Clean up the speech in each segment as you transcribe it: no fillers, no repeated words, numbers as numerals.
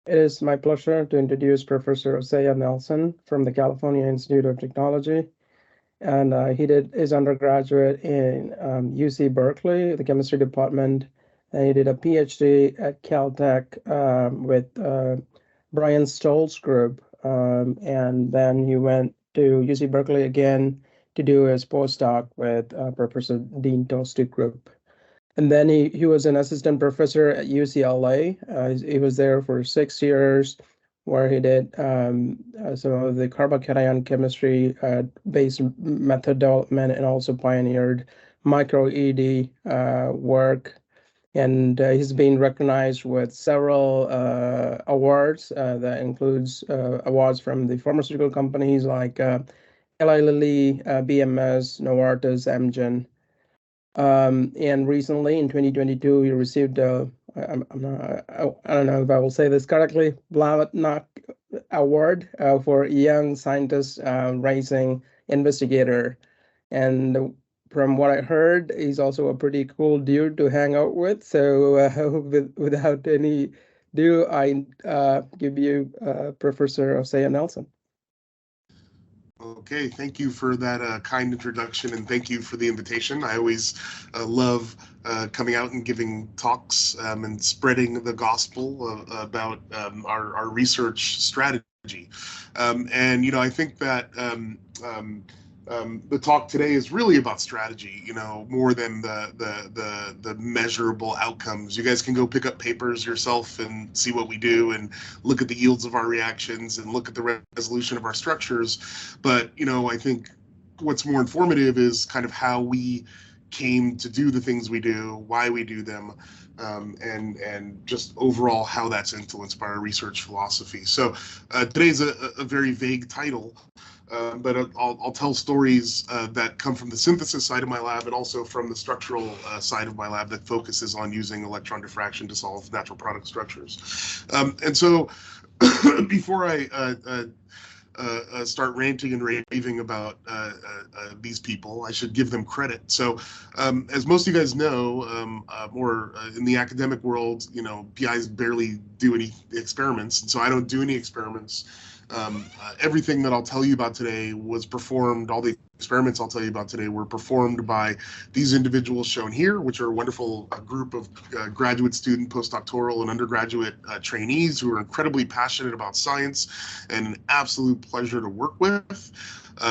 It is my pleasure to introduce Professor Osaya Nelson from the California Institute of Technology. And he did his undergraduate in UC Berkeley, the chemistry department. And he did a PhD at Caltech with Brian Stoll's group. And then he went to UC Berkeley again to do his postdoc with Professor Dean Tosti's group. And then he was an assistant professor at UCLA. He was there for 6 years, where he did some of the carbocation chemistry based method development and also pioneered micro ED work. And he's been recognized with several awards that includes awards from the pharmaceutical companies like Eli Lilly, BMS, Novartis, Amgen. And recently in 2022, he received I'm not, I don't know if I will say this correctly, Blavatnik Award for Young Scientist Rising Investigator. And from what I heard, he's also a pretty cool dude to hang out with. So without any ado, I give you Professor Osaya Nelson. Okay, thank you for that kind introduction, and thank you for the invitation. I always love coming out and giving talks and spreading the gospel about our research strategy. And, I think that the talk today is really about strategy, more than the measurable outcomes. You guys can go pick up papers yourself and see what we do and look at the yields of our reactions and look at the resolution of our structures. But, I think what's more informative is kind of how we came to do the things we do, why we do them, and just overall how that's influenced by our research philosophy. So today's a very vague title. But I'll tell stories that come from the synthesis side of my lab and also from the structural side of my lab that focuses on using electron diffraction to solve natural product structures. And so before I start ranting and raving about these people, I should give them credit. So as most of you guys know, or in the academic world, PIs barely do any experiments. And so I don't do any experiments. Everything that I'll tell you about today was performed, all the experiments I'll tell you about today were performed by these individuals shown here, which are a wonderful group of graduate student, postdoctoral, and undergraduate trainees who are incredibly passionate about science and an absolute pleasure to work with.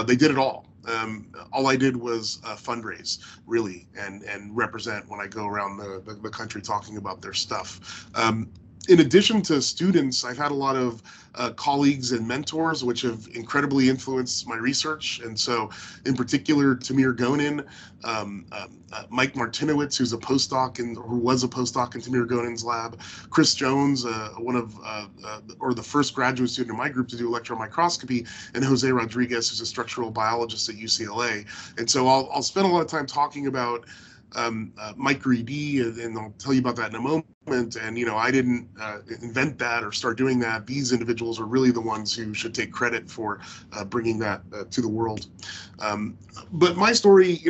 They did it all. All I did was fundraise, really, and represent when I go around the country talking about their stuff. In addition to students, I've had a lot of colleagues and mentors, which have incredibly influenced my research. And so, in particular, Tamir Gonin, Mike Martinowitz, who's a postdoc who was a postdoc in Tamir Gonin's lab, Chris Jones, one of the first graduate student in my group to do electron microscopy, and Jose Rodriguez, who's a structural biologist at UCLA. And so I'll spend a lot of time talking about micro-ED, and I'll tell you about that in a moment. And, I didn't invent that or start doing that. These individuals are really the ones who should take credit for bringing that to the world. But my story,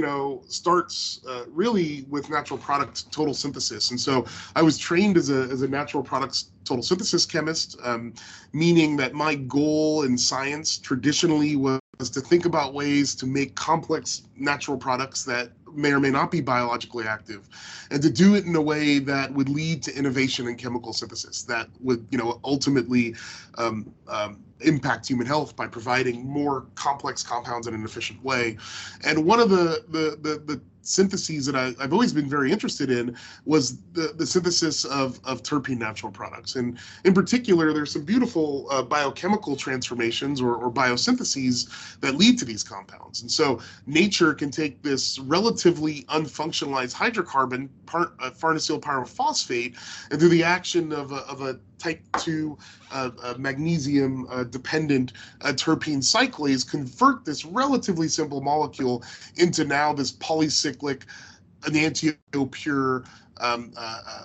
starts really with natural product total synthesis. And so I was trained as a natural products total synthesis chemist, meaning that my goal in science traditionally was to think about ways to make complex natural products that may or may not be biologically active, and to do it in a way that would lead to innovation in chemical synthesis that would, ultimately impact human health by providing more complex compounds in an efficient way. And one of the syntheses that I've always been very interested in was the synthesis of terpene natural products. And in particular, there's some beautiful biochemical transformations or biosyntheses that lead to these compounds. And so nature can take this relatively unfunctionalized hydrocarbon, farnesyl pyrophosphate, and through the action of a type 2 magnesium dependent terpene cyclase, convert this relatively simple molecule into now this polycyclic enantiomer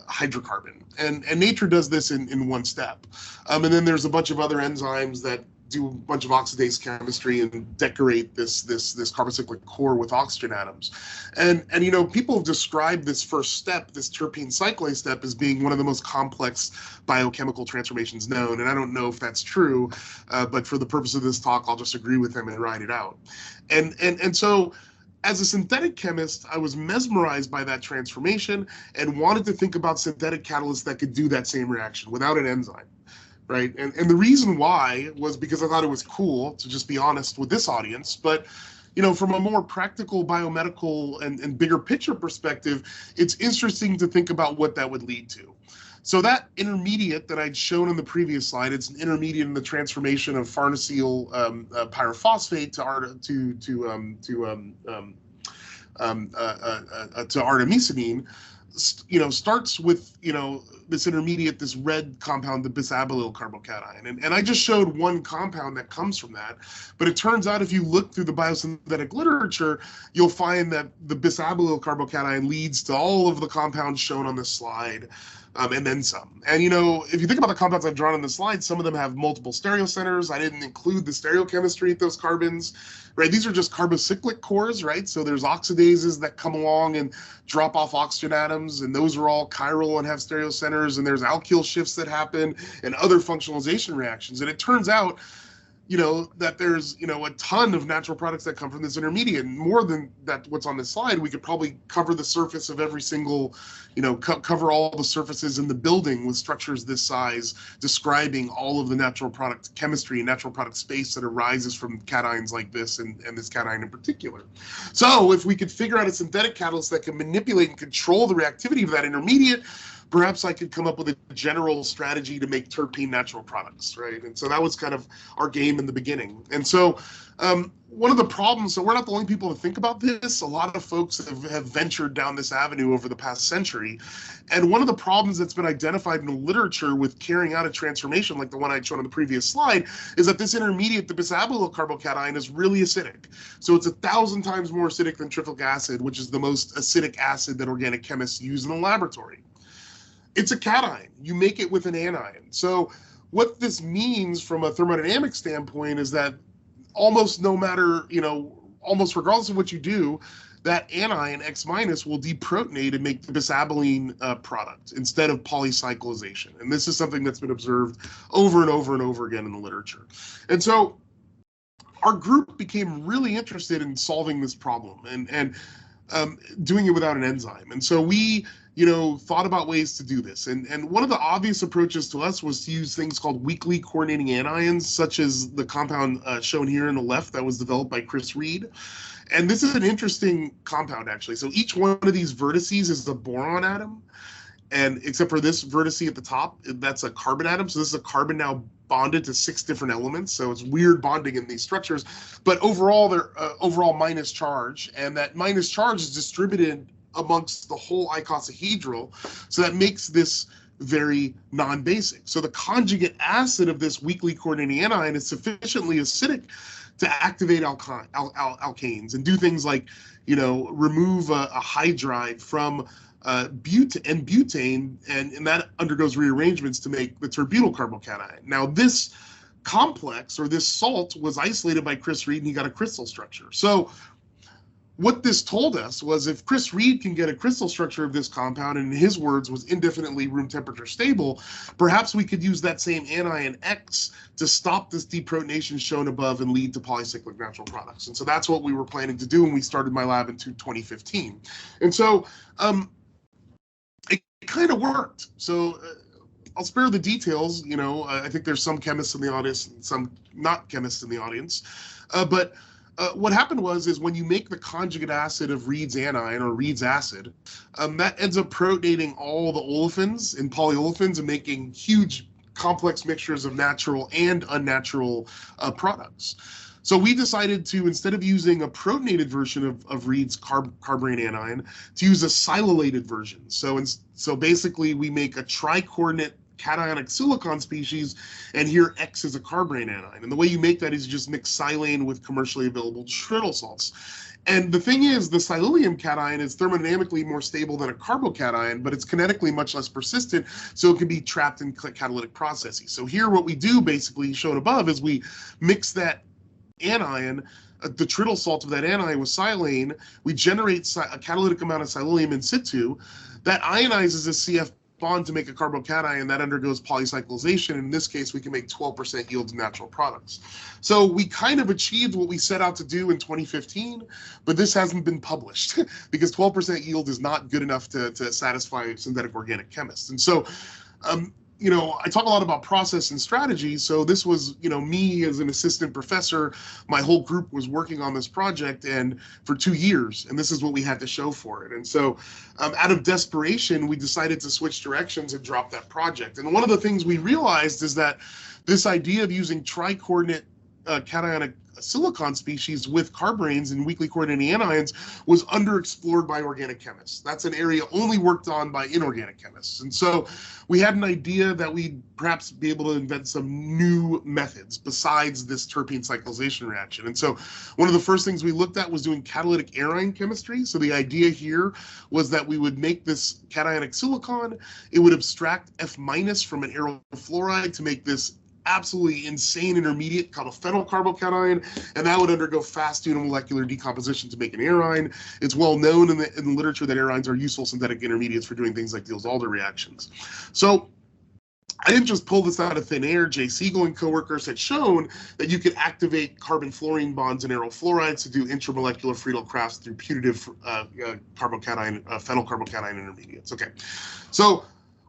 hydrocarbon. And nature does this in one step. And then there's a bunch of other enzymes that do a bunch of oxidase chemistry and decorate this carbocyclic core with oxygen atoms. And you know, people have described this first step, this terpene cyclase step, as being one of the most complex biochemical transformations known. And I don't know if that's true, but for the purpose of this talk, I'll just agree with him and write it out. And so as a synthetic chemist, I was mesmerized by that transformation and wanted to think about synthetic catalysts that could do that same reaction without an enzyme. Right. And the reason why was because I thought it was cool, to just be honest with this audience. But, you know, from a more practical biomedical and bigger picture perspective, it's interesting to think about what that would lead to. So that intermediate that I'd shown in the previous slide, it's an intermediate in the transformation of farnesyl pyrophosphate to artemisinin. You know, starts with, you know, this intermediate, this red compound, the bisabollyl carbocation. And I just showed one compound that comes from that. But it turns out if you look through the biosynthetic literature, you'll find that the bisabollyl carbocation leads to all of the compounds shown on this slide. And then some. And, you know, if you think about the compounds I've drawn on the slide, some of them have multiple stereocenters. I didn't include the stereochemistry of those carbons, right? These are just carbocyclic cores, right? So there's oxidases that come along and drop off oxygen atoms, and those are all chiral and have stereocenters, and there's alkyl shifts that happen and other functionalization reactions. And it turns out, you know, that there's, you know, a ton of natural products that come from this intermediate. And more than that, what's on this slide, we could probably cover the surface of every single, you know, cover all the surfaces in the building with structures this size, describing all of the natural product chemistry and natural product space that arises from cations like this and this cation in particular. So if we could figure out a synthetic catalyst that can manipulate and control the reactivity of that intermediate, perhaps I could come up with a general strategy to make terpene natural products, right? And so that was kind of our game in the beginning. And so one of the problems, so we're not the only people to think about this. A lot of folks have ventured down this avenue over the past century. And one of the problems that's been identified in the literature with carrying out a transformation like the one I showed on the previous slide is that this intermediate, the bisabollyl carbocation, is really acidic. So it's 1,000 times more acidic than tryptophan acid, which is the most acidic acid that organic chemists use in the laboratory. It's a cation. You make it with an anion. So what this means from a thermodynamic standpoint is that almost no matter, you know, almost regardless of what you do, that anion X minus will deprotonate and make the bisabolline product instead of polycyclization. And this is something that's been observed over and over and over again in the literature. And so our group became really interested in solving this problem and doing it without an enzyme. And so we, you know, thought about ways to do this. And one of the obvious approaches to us was to use things called weakly coordinating anions, such as the compound shown here on the left that was developed by Chris Reed. And this is an interesting compound, actually. So each one of these vertices is a boron atom. And except for this vertice at the top, that's a carbon atom. So this is a carbon now bonded to 6 different elements. So it's weird bonding in these structures. But overall, they're overall minus charge. And that minus charge is distributed amongst the whole icosahedral. So that makes this very non-basic. So the conjugate acid of this weakly coordinating anion is sufficiently acidic to activate alkanes and do things like, you know, remove a hydride from butane, and that undergoes rearrangements to make the terbutyl carbocation. Now this complex, or this salt, was isolated by Chris Reed and he got a crystal structure. So what this told us was if Chris Reed can get a crystal structure of this compound, and in his words was indefinitely room temperature stable, perhaps we could use that same anion X to stop this deprotonation shown above and lead to polycyclic natural products. And so that's what we were planning to do when we started my lab in 2015. And so it kind of worked. So I'll spare the details. You know, I think there's some chemists in the audience and some not chemists in the audience, but what happened is when you make the conjugate acid of Reed's anion, or Reed's acid, that ends up protonating all the olefins and polyolefins and making huge complex mixtures of natural and unnatural products. So we decided to, instead of using a protonated version of Reed's carborane anion, to use a silylated version. So basically we make a tricoordinate cationic silicon species, and here X is a carborane anion. And the way you make that is you just mix silane with commercially available trittle salts. And the thing is, the silylium cation is thermodynamically more stable than a carbocation, but it's kinetically much less persistent, so it can be trapped in catalytic processes. So here what we do, basically shown above, is we mix that anion, the trittle salt of that anion with silane, we generate a catalytic amount of silylium in situ, that ionizes a CF bond to make a carbocation that undergoes polycyclization. In this case, we can make 12% yields of natural products. So we kind of achieved what we set out to do in 2015, but this hasn't been published because 12% yield is not good enough to satisfy synthetic organic chemists. And so, you know, I talk a lot about process and strategy. So this was, you know, me as an assistant professor, my whole group was working on this project and for 2 years, and this is what we had to show for it. And so out of desperation, we decided to switch directions and drop that project. And one of the things we realized is that this idea of using tri-coordinate cationic silicon species with carboranes and weakly coordinating anions was underexplored by organic chemists. That's an area only worked on by inorganic chemists. And so we had an idea that we'd perhaps be able to invent some new methods besides this terpene cyclization reaction. And so one of the first things we looked at was doing catalytic arine chemistry. So the idea here was that we would make this cationic silicon, it would abstract F- from an aryl fluoride to make this absolutely insane intermediate called a phenylcarbocation, and that would undergo fast unimolecular decomposition to make an arine. It's well known in the literature that arines are useful synthetic intermediates for doing things like Diels-Alder reactions. So I didn't just pull this out of thin air. Jay Siegel and coworkers had shown that you could activate carbon-fluorine bonds in aryl fluorides to do intramolecular Friedel-Crafts through putative phenylcarbocation intermediates. Okay, so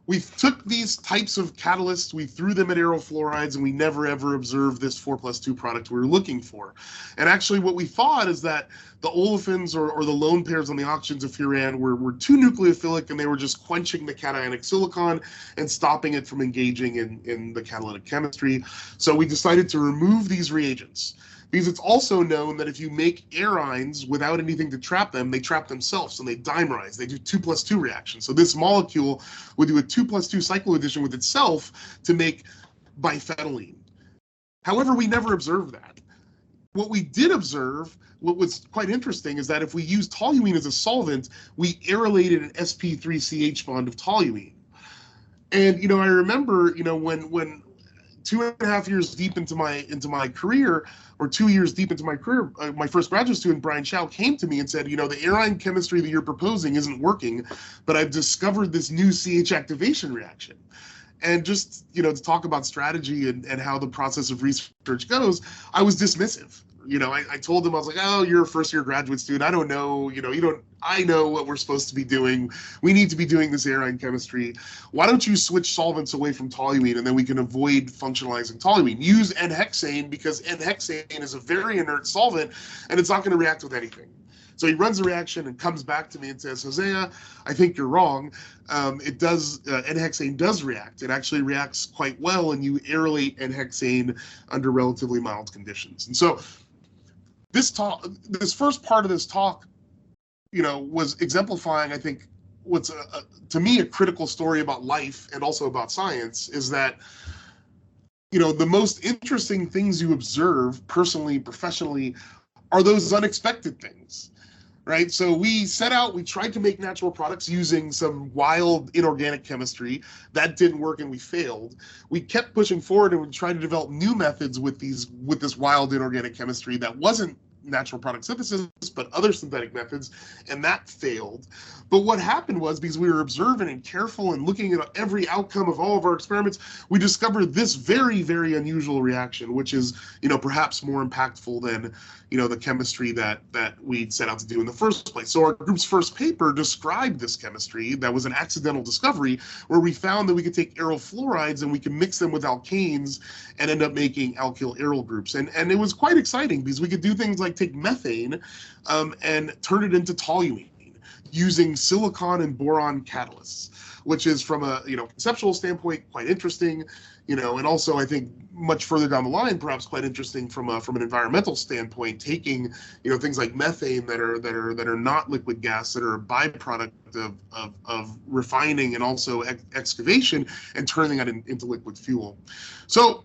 we took these types of catalysts, we threw them at aryl fluorides, and we never ever observed this 4+2 product we were looking for. And actually what we thought is that the olefins or the lone pairs on the oxygens of furan were too nucleophilic, and they were just quenching the cationic silicon and stopping it from engaging in the catalytic chemistry. So we decided to remove these reagents, because it's also known that if you make arines without anything to trap them, they trap themselves and they dimerize. They do 2+2 reactions. So this molecule would do a 2+2 cycloaddition with itself to make biphenyline. However, we never observed that. What we did observe, what was quite interesting, is that if we used toluene as a solvent, we arylated an sp3ch bond of toluene. And, you know, I remember, you know, when 2.5 years deep into my career, or 2 years deep into my career, my first graduate student, Brian Chow, came to me and said, you know, the arine chemistry that you're proposing isn't working, but I've discovered this new CH activation reaction. And just, you know, to talk about strategy and how the process of research goes, I was dismissive. You know, I told him, I was like, oh, you're a first-year graduate student. I don't know, you know, I know what we're supposed to be doing. We need to be doing this arine chemistry. Why don't you switch solvents away from toluene, and then we can avoid functionalizing toluene? Use N-hexane, because N-hexane is a very inert solvent, and it's not going to react with anything. So he runs the reaction and comes back to me and says, Hosea, I think you're wrong. N-hexane does react. It actually reacts quite well, and you arylate N-hexane under relatively mild conditions. And so this first part of this talk, you know, was exemplifying, I think, what's to me a critical story about life and also about science, is that, you know, the most interesting things you observe personally, professionally, are those unexpected things, right? So we set out, we tried to make natural products using some wild inorganic chemistry. That didn't work and we failed. We kept pushing forward and we tried to develop new methods with this wild inorganic chemistry that wasn't natural product synthesis, but other synthetic methods, and that failed. But what happened was, because we were observant and careful and looking at every outcome of all of our experiments, we discovered this very, very unusual reaction, which is, you know, perhaps more impactful than, you know, the chemistry that we'd set out to do in the first place. So our group's first paper described this chemistry that was an accidental discovery, where we found that we could take aryl fluorides and we could mix them with alkanes and end up making alkyl aryl groups. And it was quite exciting, because we could do things like take methane and turn it into toluene using silicon and boron catalysts, which is, from a, you know, conceptual standpoint, quite interesting, you know, and also I think much further down the line, perhaps quite interesting from an environmental standpoint, taking, you know, things like methane that are not liquid gas, that are a byproduct of refining and also excavation, and turning that into liquid fuel. So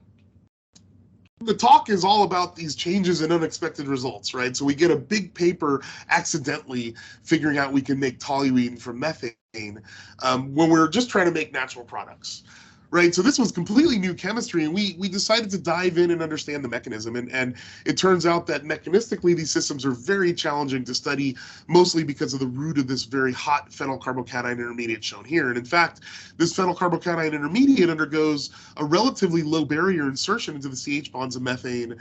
the talk is all about these changes and unexpected results, right? So we get a big paper accidentally figuring out we can make toluene from methane when we're just trying to make natural products, right? So this was completely new chemistry, and we decided to dive in and understand the mechanism. And it turns out that mechanistically, these systems are very challenging to study, mostly because of the root of this very hot phenylcarbocation intermediate shown here. And in fact, this phenylcarbocation intermediate undergoes a relatively low barrier insertion into the CH bonds of methane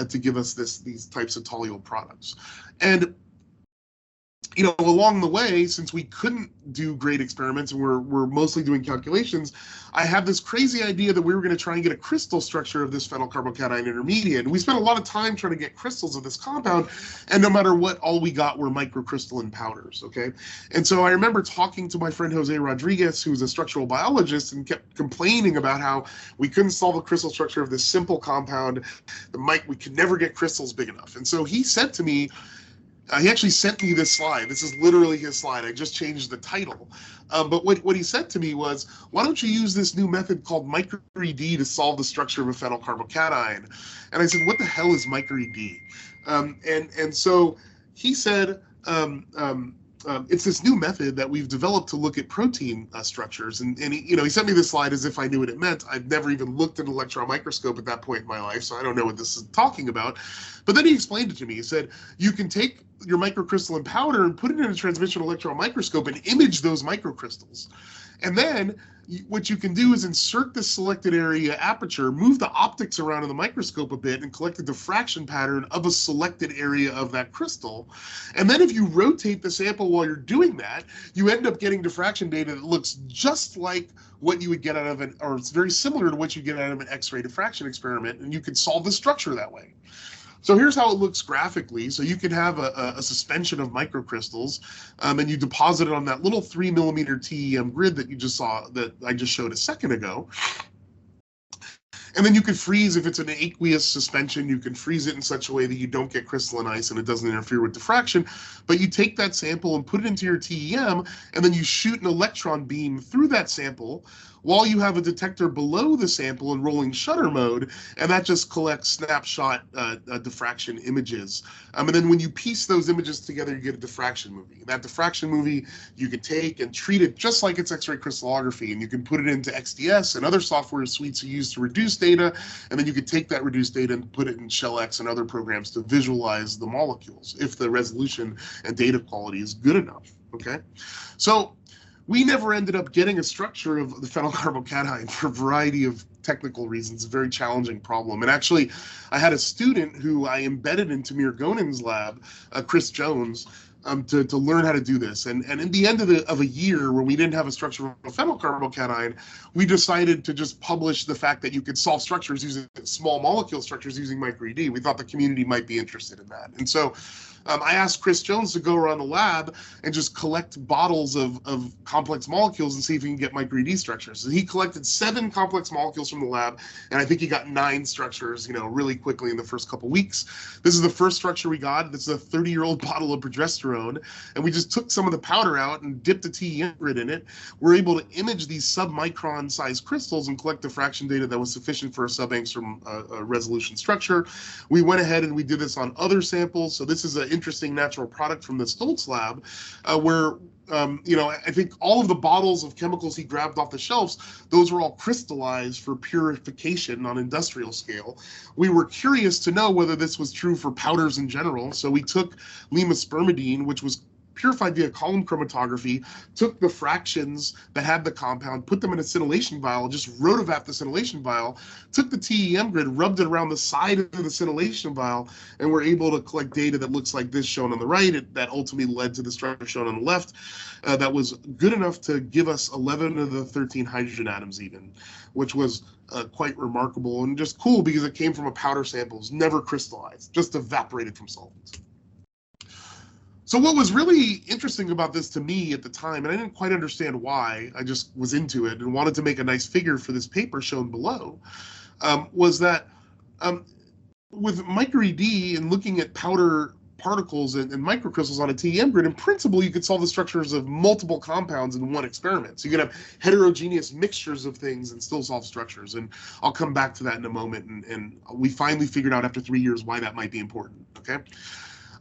to give us these types of toluene products. And along the way, since we couldn't do great experiments and we're mostly doing calculations, I had this crazy idea that we were going to try and get a crystal structure of this phenylcarbocation intermediate. And we spent a lot of time trying to get crystals of this compound, and no matter what, all we got were microcrystalline powders, okay? And so I remember talking to my friend Jose Rodriguez, who's a structural biologist, and kept complaining about how we couldn't solve the crystal structure of this simple compound. We could never get crystals big enough. And so he said to me, he actually sent me this slide. This is literally his slide. I just changed the title. But what he said to me was, why don't you use this new method called micro-ED to solve the structure of a phenylcarbocation? And I said, what the hell is micro-ED? And so he said, it's this new method that we've developed to look at protein structures. And he sent me this slide as if I knew what it meant. I've never even looked at an electron microscope at that point in my life, so I don't know what this is talking about. But then he explained it to me. He said, you can take your microcrystalline powder and put it in a transmission electron microscope and image those microcrystals. And then what you can do is insert this selected area aperture, move the optics around in the microscope a bit, and collect a diffraction pattern of a selected area of that crystal. And then if you rotate the sample while you're doing that, you end up getting diffraction data that looks just like what you would get out of or it's very similar to what you get out of an X-ray diffraction experiment, and you can solve the structure that way. So here's how it looks graphically. So you can have a suspension of microcrystals, and you deposit it on that little 3 millimeter TEM grid that you just saw, that I just showed a second ago. And then you can freeze, if it's an aqueous suspension, you can freeze it in such a way that you don't get crystalline ice and it doesn't interfere with diffraction. But you take that sample and put it into your TEM, and then you shoot an electron beam through that sample while you have a detector below the sample in rolling shutter mode, and that just collects snapshot diffraction images. And then when you piece those images together, you get a diffraction movie. That diffraction movie you can take and treat it just like it's X-ray crystallography, and you can put it into XDS and other software suites you use to reduce data, and then you can take that reduced data and put it in ShellX and other programs to visualize the molecules if the resolution and data quality is good enough, okay? So we never ended up getting a structure of the phenylcarbocation for a variety of technical reasons, a very challenging problem. And actually, I had a student who I embedded into Tamir Gonin's lab, Chris Jones, to learn how to do this. And in the end of a year where we didn't have a structure of a phenylcarbocation, we decided to just publish the fact that you could solve structures using small molecule structures using micro-ED. We thought the community might be interested in that. And so I asked Chris Jones to go around the lab and just collect bottles of complex molecules and see if he can get micro-ED structures. So he collected 7 complex molecules from the lab, and I think he got 9 structures, really quickly in the first couple weeks. This is the first structure we got. This is a 30-year-old bottle of progesterone, and we just took some of the powder out and dipped a TEM grid in it. We're able to image these sub-micron sized crystals and collect diffraction data that was sufficient for a sub-angstrom resolution structure. We went ahead and we did this on other samples. So this is an interesting natural product from the Stoltz lab, where I think all of the bottles of chemicals he grabbed off the shelves, those were all crystallized for purification on industrial scale. We were curious to know whether this was true for powders in general, so we took limospermidine, which was purified via column chromatography, took the fractions that had the compound, put them in a scintillation vial, just rotovap the scintillation vial, took the TEM grid, rubbed it around the side of the scintillation vial, and we're able to collect data that looks like this shown on the right, that ultimately led to the structure shown on the left, that was good enough to give us 11 of the 13 hydrogen atoms even, which was quite remarkable and just cool because it came from a powder sample, it was never crystallized, just evaporated from solvents. So what was really interesting about this to me at the time, and I didn't quite understand why, I just was into it and wanted to make a nice figure for this paper shown below, was that with micro-ED and looking at powder particles and microcrystals on a TEM grid, in principle, you could solve the structures of multiple compounds in one experiment. So you could have heterogeneous mixtures of things and still solve structures. And I'll come back to that in a moment. And we finally figured out after 3 years why that might be important, okay?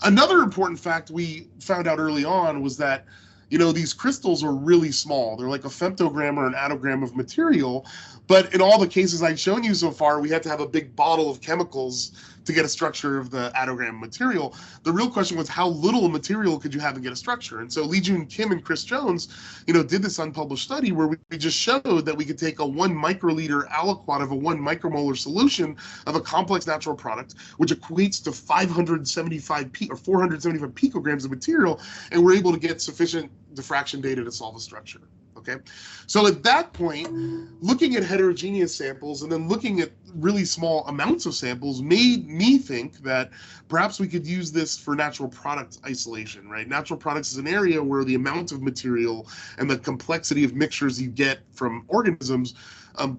Another important fact we found out early on was that, you know, these crystals are really small. They're like a femtogram or an attogram of material. But in all the cases I've shown you so far, we had to have a big bottle of chemicals to get a structure of the attogram material. The real question was, how little material could you have and get a structure? And so Lee Jun Kim and Chris Jones, you know, did this unpublished study where we just showed that we could take a 1 microliter aliquot of a 1 micromolar solution of a complex natural product, which equates to 475 picograms of material, and we're able to get sufficient diffraction data to solve a structure. Okay, so at that point, looking at heterogeneous samples and then looking at really small amounts of samples made me think that perhaps we could use this for natural product isolation, right? Natural products is an area where the amount of material and the complexity of mixtures you get from organisms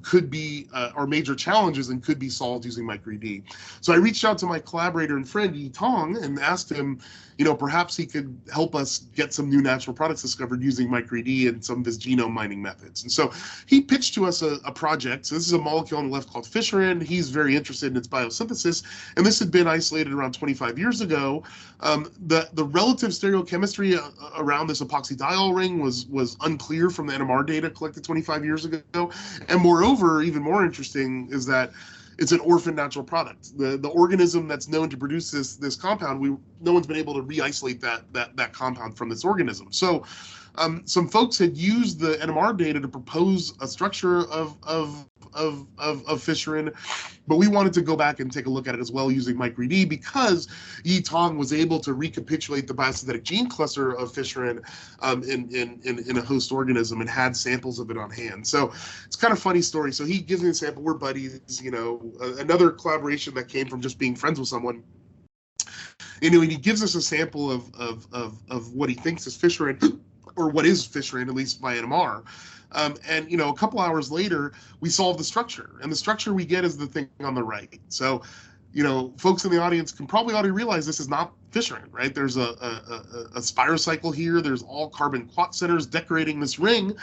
could be are major challenges and could be solved using microED. So I reached out to my collaborator and friend Yi Tong and asked him, you know, perhaps he could help us get some new natural products discovered using microED and some of his genome mining methods. And so he pitched to us a project. So this is a molecule on the left called fisherin. He's very interested in its biosynthesis, and this had been isolated around 25 years ago. The relative stereochemistry around this epoxydiol ring was unclear from the NMR data collected 25 years ago. And moreover, even more interesting is that it's an orphan natural product. The organism that's known to produce this compound, no one's been able to re-isolate that compound from this organism. So some folks had used the NMR data to propose a structure of fisherin, but we wanted to go back and take a look at it as well using microED because Yi Tong was able to recapitulate the biosynthetic gene cluster of fisherin in a host organism and had samples of it on hand. So it's kind of a funny story. So he gives me a sample. We're buddies, you know, another collaboration that came from just being friends with someone. You know, and he gives us a sample of what he thinks is fisherin, or what is fisherin, at least by NMR. And, you know, a couple hours later, we solve the structure. And the structure we get is the thing on the right. So, you know, folks in the audience can probably already realize this is not fisherin, right? There's a spirocycle here. There's all carbon quat centers decorating this ring.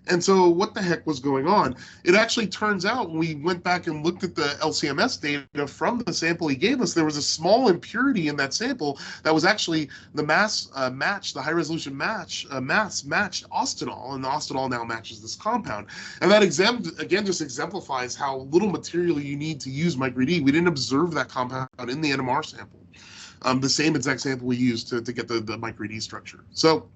And so what the heck was going on? It actually turns out when we went back and looked at the LCMS data from the sample he gave us, there was a small impurity in that sample that was actually the mass match, the high resolution match, mass matched austenol, and the austenol now matches this compound. And that again just exemplifies how little material you need to use microED. We didn't observe that compound in the NMR sample. The same exact sample we used to get the microED structure. So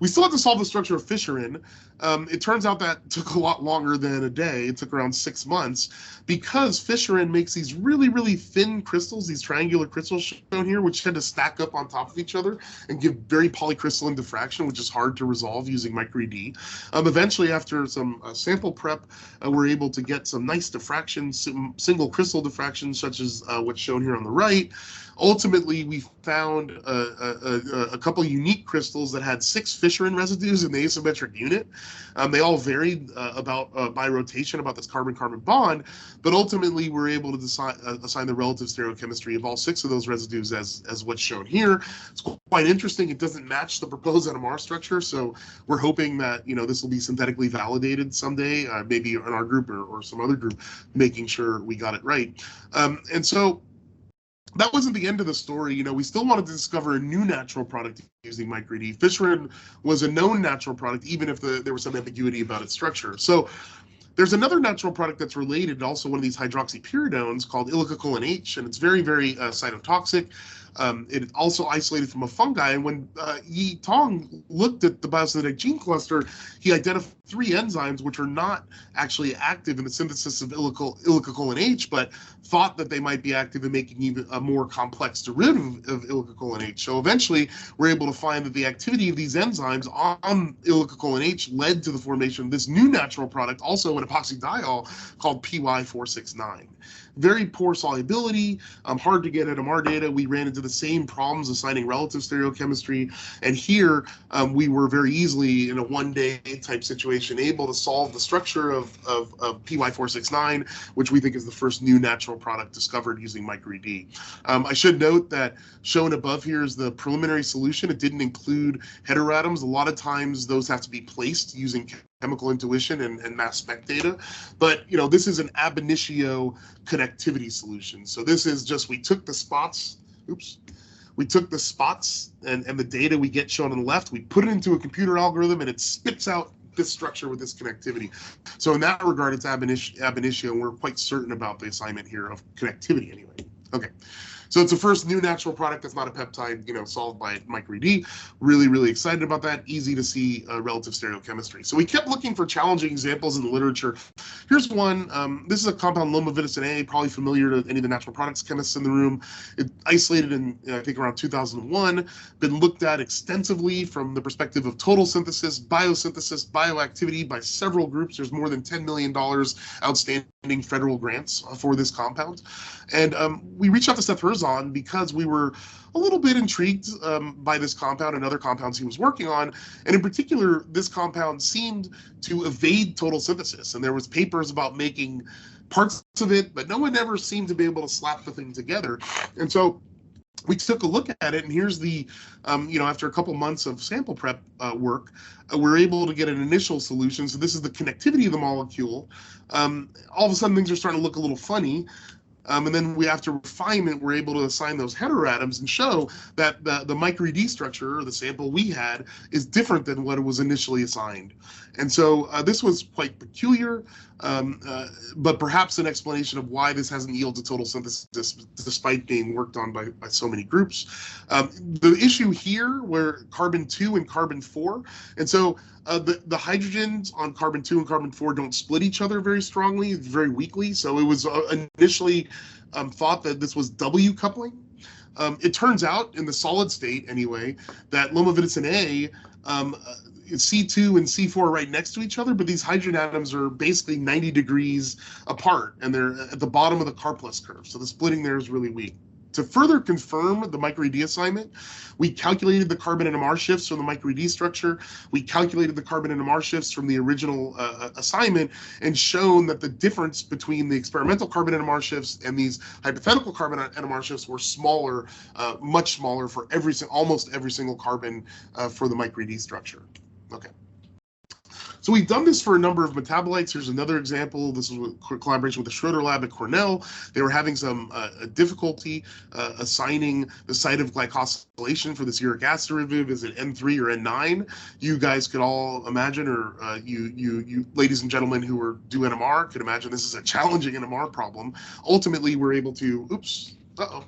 we still have to solve the structure of fisherin. It turns out that took a lot longer than a day. It took around 6 months because fisherin makes these really, really thin crystals, these triangular crystals shown here, which tend to stack up on top of each other and give very polycrystalline diffraction, which is hard to resolve using microED. Eventually, after some sample prep, we're able to get some nice diffraction, single crystal diffraction, such as what's shown here on the right. Ultimately, we found a couple unique crystals that had 6 fisherin residues in the asymmetric unit. They all varied by rotation about this carbon-carbon bond, but ultimately we're able to assign the relative stereochemistry of all 6 of those residues as what's shown here. It's quite interesting. It doesn't match the proposed NMR structure, so we're hoping that, you know, this will be synthetically validated someday, maybe in our group or some other group, making sure we got it right. And so that wasn't the end of the story. You know, we still wanted to discover a new natural product using microED. Fisherin was a known natural product, even if there was some ambiguity about its structure. So there's another natural product that's related, also one of these hydroxypyridones called ilicocolin H, and it's very, very cytotoxic. It also isolated from a fungi, and when Yi Tong looked at the biosynthetic gene cluster, he identified 3 enzymes which are not actually active in the synthesis of ilicocolin H, but thought that they might be active in making even a more complex derivative of ilicocolin H. So eventually, we're able to find that the activity of these enzymes on ilicocolin H led to the formation of this new natural product, also an epoxydiol called PY469. Very poor solubility, hard to get NMR data. We ran into the same problems assigning relative stereochemistry. And here we were very easily, in a one-day type situation, able to solve the structure of PY469, which we think is the first new natural product discovered using microED. I should note that shown above here is the preliminary solution. It didn't include heteroatoms. A lot of times those have to be placed using chemical intuition and mass spec data. But this is an ab initio connectivity solution. So this is just, we took the spots, we took the spots and the data we get shown on the left, we put it into a computer algorithm, and it spits out this structure with this connectivity. So in that regard, it's ab initio, and we're quite certain about the assignment here of connectivity anyway. Okay. So it's the first new natural product that's not a peptide, solved by microED. Really, really excited about that. Easy to see relative stereochemistry. So we kept looking for challenging examples in the literature. Here's one. This is a compound, lomoviticin A, probably familiar to any of the natural products chemists in the room. It isolated in, I think, around 2001, been looked at extensively from the perspective of total synthesis, biosynthesis, bioactivity by several groups. There's more than $10 million outstanding federal grants for this compound. And we reached out to Seth Herzon because we were a little bit intrigued by this compound and other compounds he was working on. And in particular, this compound seemed to evade total synthesis. And there was papers about making parts of it, but no one ever seemed to be able to slap the thing together. And so we took a look at it, and here's the, after a couple months of sample prep work, we're able to get an initial solution. So this is the connectivity of the molecule. All of a sudden, things are starting to look a little funny. And then after refinement, we're able to assign those heteroatoms and show that the microED structure, or the sample we had, is different than what it was initially assigned. And so this was quite peculiar, but perhaps an explanation of why this hasn't yielded total synthesis despite being worked on by so many groups. The issue here were carbon-2 and carbon-4. And so the hydrogens on carbon-2 and carbon-4 don't split each other very strongly, very weakly. So it was initially thought that this was W coupling. It turns out, in the solid state anyway, that lomoviticin A, C2 and C4 are right next to each other, but these hydrogen atoms are basically 90 degrees apart, and they're at the bottom of the Karplus curve. So the splitting there is really weak. To further confirm the microED assignment, we calculated the carbon NMR shifts from the microED structure. We calculated the carbon NMR shifts from the original assignment, and shown that the difference between the experimental carbon NMR shifts and these hypothetical carbon NMR shifts were smaller, much smaller for almost every single carbon for the microED structure. Okay. So we've done this for a number of metabolites. Here's another example. This is a collaboration with the Schroeder lab at Cornell. They were having some difficulty assigning the site of glycosylation for this uric acid derivative. Is it N3 or N9? You guys could all imagine, or you ladies and gentlemen who do NMR could imagine this is a challenging NMR problem. Ultimately, we're able to,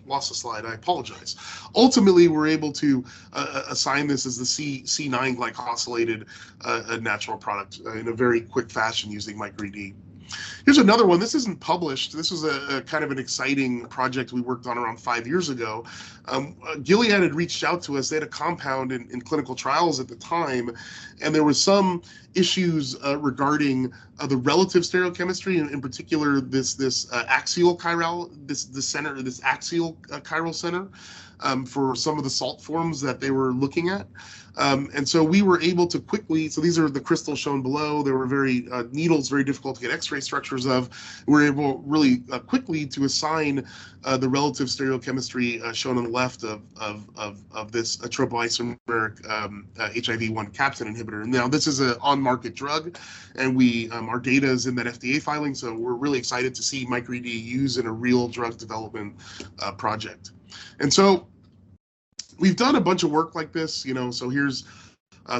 lost the slide. I apologize. Ultimately, we're able to assign this as the C9 glycosylated natural product in a very quick fashion using microED. Here's another one. This isn't published. This was a kind of an exciting project we worked on around 5 years ago. Gilead had reached out to us. They had a compound in clinical trials at the time, and there was some issues regarding the relative stereochemistry, and in particular this axial chiral, this axial chiral center for some of the salt forms that they were looking at. And so we were able to quickly, so these are the crystals shown below. They were needles, very difficult to get X-ray structures of. We were able really quickly to assign the relative stereochemistry shown on the left of this tropoisomeric HIV-1 capsid inhibitor. Now, this is an on-market drug, and our data is in that FDA filing, so we're really excited to see microED used in a real drug development project. And so we've done a bunch of work like this, so here's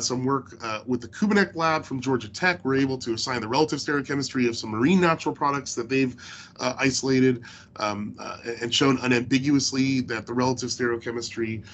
some work with the Kubanek lab from Georgia Tech. We're able to assign the relative stereochemistry of some marine natural products that they've isolated and shown unambiguously that the relative stereochemistry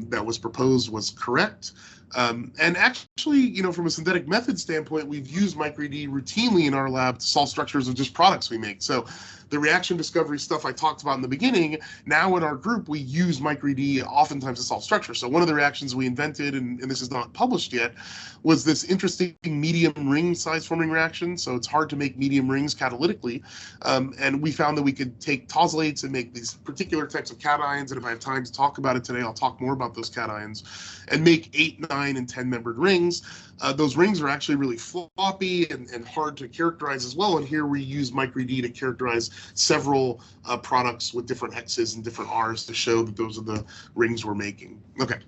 that was proposed was correct. And actually, from a synthetic method standpoint, we've used microED routinely in our lab to solve structures of just products we make. So the reaction discovery stuff I talked about in the beginning, now in our group, we use microED oftentimes to solve structures. So one of the reactions we invented, and this is not published yet, was this interesting medium ring size forming reaction. So it's hard to make medium rings catalytically. And we found that we could take tosylates and make these particular types of cations. And if I have time to talk about it today, I'll talk more about those cations, and make 8, 9, and 10 membered rings. Those rings are actually really floppy and hard to characterize as well. And here we use microED to characterize several products with different X's and different R's to show that those are the rings we're making. Okay.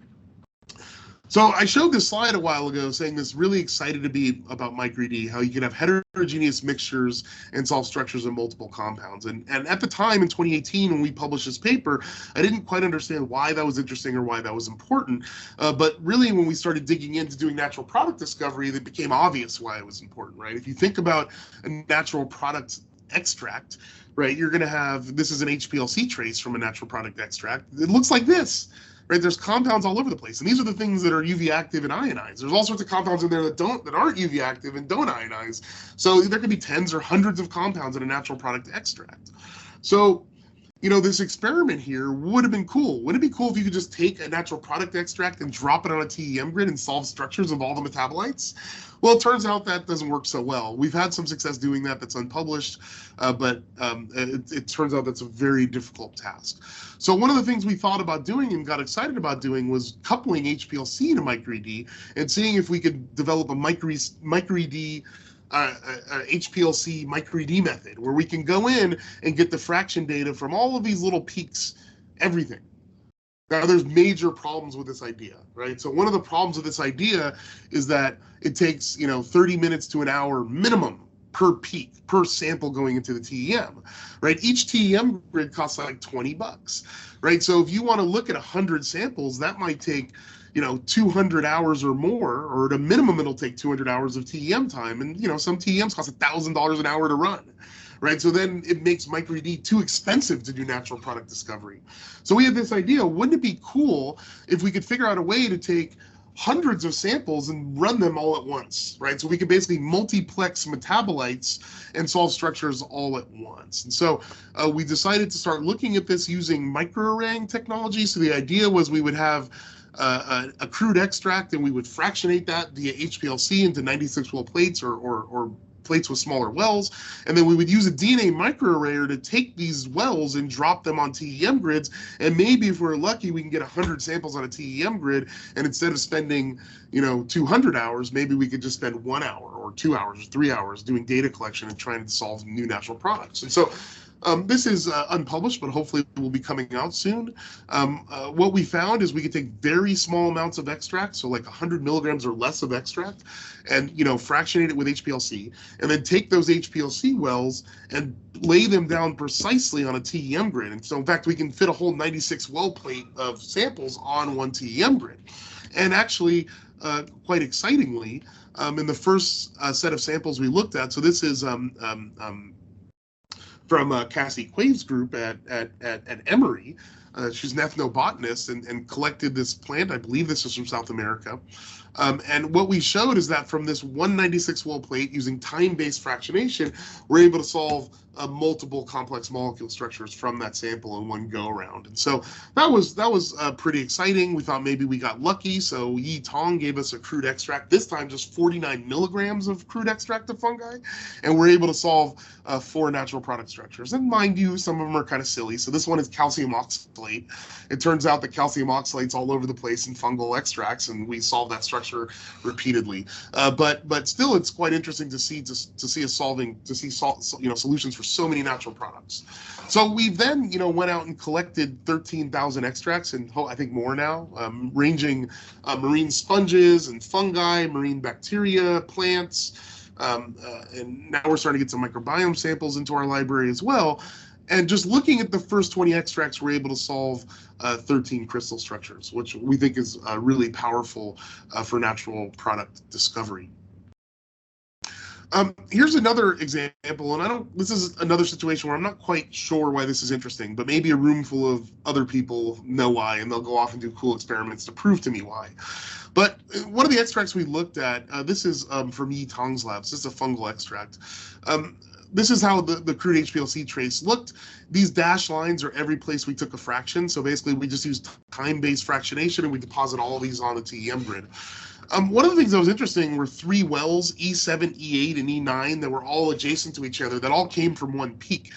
So I showed this slide a while ago saying this, really excited to be about microED, how you can have heterogeneous mixtures and solve structures of multiple compounds. And at the time in 2018, when we published this paper, I didn't quite understand why that was interesting or why that was important. But really, when we started digging into doing natural product discovery, it became obvious why it was important, right? If you think about a natural product extract, right, you're going to have, this is an HPLC trace from a natural product extract. It looks like this. Right, there's compounds all over the place, and these are the things that are UV active and ionize. There's all sorts of compounds in there that aren't UV active and don't ionize. So there could be tens or hundreds of compounds in a natural product extract. So, this experiment here would have been cool. Wouldn't it be cool if you could just take a natural product extract and drop it on a TEM grid and solve structures of all the metabolites? Well, it turns out that doesn't work so well. We've had some success doing that that's unpublished, but it turns out that's a very difficult task. So one of the things we thought about doing and got excited about doing was coupling HPLC to microED and seeing if we could develop a microED HPLC microED method where we can go in and get the fraction data from all of these little peaks, everything. Now, there's major problems with this idea, right? So one of the problems with this idea is that it takes, 30 minutes to an hour minimum per peak, per sample going into the TEM, right? Each TEM grid costs like $20, right? So if you want to look at 100 samples, that might take 200 hours or more, or at a minimum, it'll take 200 hours of TEM time. And, some TEMs cost $1,000 an hour to run, right? So then it makes microED too expensive to do natural product discovery. So we had this idea, wouldn't it be cool if we could figure out a way to take hundreds of samples and run them all at once, right? So we could basically multiplex metabolites and solve structures all at once. And so we decided to start looking at this using microarraying technology. So the idea was we would have a crude extract, and we would fractionate that via HPLC into 96-well plates or plates with smaller wells, and then we would use a DNA microarrayer to take these wells and drop them on TEM grids, and maybe if we're lucky, we can get 100 samples on a TEM grid, and instead of spending 200 hours, maybe we could just spend 1 hour or 2 hours or 3 hours doing data collection and trying to solve new natural products. And so this is unpublished, but hopefully it will be coming out soon. What we found is we could take very small amounts of extract, so like 100 milligrams or less of extract, and fractionate it with HPLC, and then take those HPLC wells and lay them down precisely on a TEM grid. And so, in fact, we can fit a whole 96 well plate of samples on one TEM grid. And actually, quite excitingly, in the first set of samples we looked at, so this is from Cassie Quave's group at Emory. She's an ethnobotanist and collected this plant. I believe this is from South America. And what we showed is that from this 196 well plate using time-based fractionation, we're able to solve multiple complex molecule structures from that sample in one go around. And so that was pretty exciting. We thought maybe we got lucky. So Yi Tong gave us a crude extract, this time just 49 milligrams of crude extract of fungi. And we're able to solve 4 natural product structures. And mind you, some of them are kind of silly. So this one is calcium oxalate. It turns out that calcium oxalate's all over the place in fungal extracts, and we solve that structure repeatedly. But still, it's quite interesting to see solutions for so many natural products. So we then went out and collected 13,000 extracts, and I think more now, ranging marine sponges and fungi, marine bacteria, plants, and now we're starting to get some microbiome samples into our library as well. And just looking at the first 20 extracts, we're able to solve 13 crystal structures, which we think is really powerful for natural product discovery. Here's another example, and this is another situation where I'm not quite sure why this is interesting, but maybe a room full of other people know why, and they'll go off and do cool experiments to prove to me why. But one of the extracts we looked at, this is from Yi Tong's labs. This is a fungal extract. This is how the crude HPLC trace looked. These dashed lines are every place we took a fraction. So basically, we just used time-based fractionation, and we deposit all of these on the TEM grid. One of the things that was interesting were 3 wells, E7, E8, and E9, that were all adjacent to each other, that all came from one peak.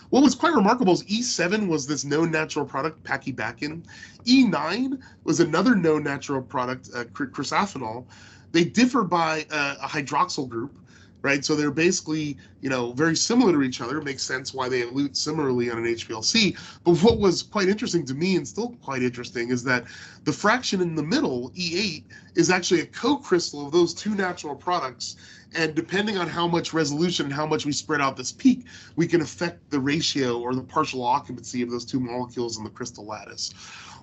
What was quite remarkable is E7 was this known natural product, pachybakin. E9 was another known natural product, crisophenol. They differ by a hydroxyl group, right? So they're basically, very similar to each other. It makes sense why they elute similarly on an HPLC. But what was quite interesting to me, and still quite interesting, is that the fraction in the middle, E8, is actually a co-crystal of those 2 natural products. And depending on how much resolution and how much we spread out this peak, we can affect the ratio or the partial occupancy of those 2 molecules in the crystal lattice.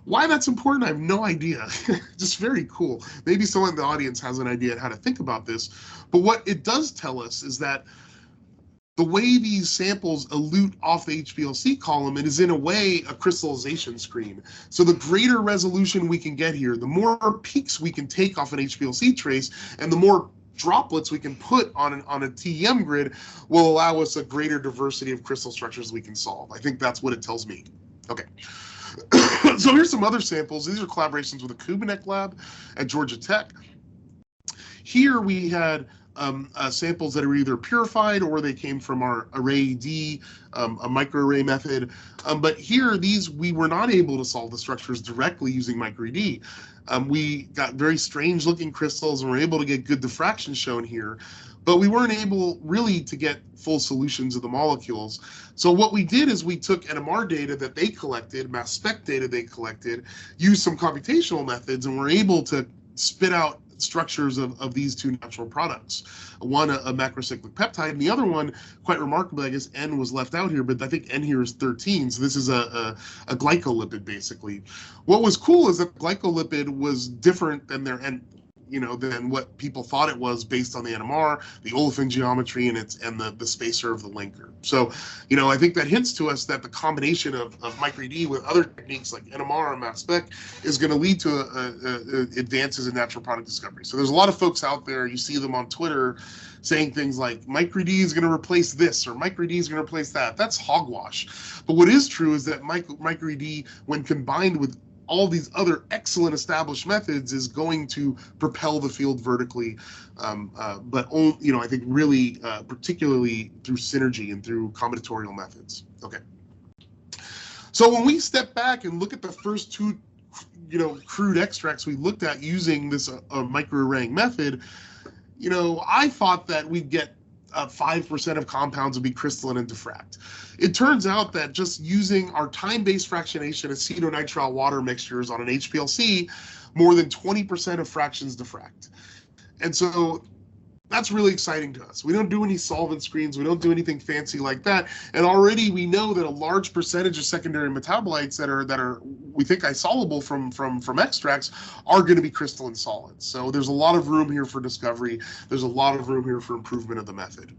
Why that's important, I have no idea. Just very cool. Maybe someone in the audience has an idea on how to think about this. But what it does tell us is that the way these samples elute off the HPLC column, it is in a way a crystallization screen. So the greater resolution we can get here, the more peaks we can take off an HPLC trace, and the more droplets we can put on a TEM grid will allow us a greater diversity of crystal structures we can solve. I think that's what it tells me. Okay. So here's some other samples. These are collaborations with the Kubanek lab at Georgia Tech. Here we had samples that are either purified or they came from our array-D, a microarray method. But here, we were not able to solve the structures directly using microarray-D. We got very strange looking crystals and were able to get good diffraction shown here, but we weren't able really to get full solutions of the molecules. So what we did is we took NMR data that they collected, mass spec data they collected, used some computational methods, and were able to spit out structures of these 2 natural products. One, a macrocyclic peptide, and the other one, quite remarkably, I guess N was left out here, but I think N here is 13, so this is a glycolipid, basically. What was cool is that glycolipid was different than than what people thought it was based on the NMR, the olefin geometry, and the spacer of the linker. So, I think that hints to us that the combination of microarray with other techniques like NMR and mass spec is going to lead to advances in natural product discovery. So there's a lot of folks out there, you see them on Twitter saying things like microarray is going to replace this or microarray is going to replace that. That's hogwash. But what is true is that microarray, when combined with all these other excellent established methods, is going to propel the field vertically, but I think really particularly through synergy and through combinatorial methods. Okay. So when we step back and look at the first 2, crude extracts we looked at using this microarraying method, I thought that we'd get 5% of compounds would be crystalline and diffract. It turns out that just using our time-based fractionation acetonitrile water mixtures on an HPLC, more than 20% of fractions diffract. And so that's really exciting to us. We don't do any solvent screens. We don't do anything fancy like that. And already we know that a large percentage of secondary metabolites that are we think isoluble from extracts are going to be crystalline solids. So there's a lot of room here for discovery. There's a lot of room here for improvement of the method.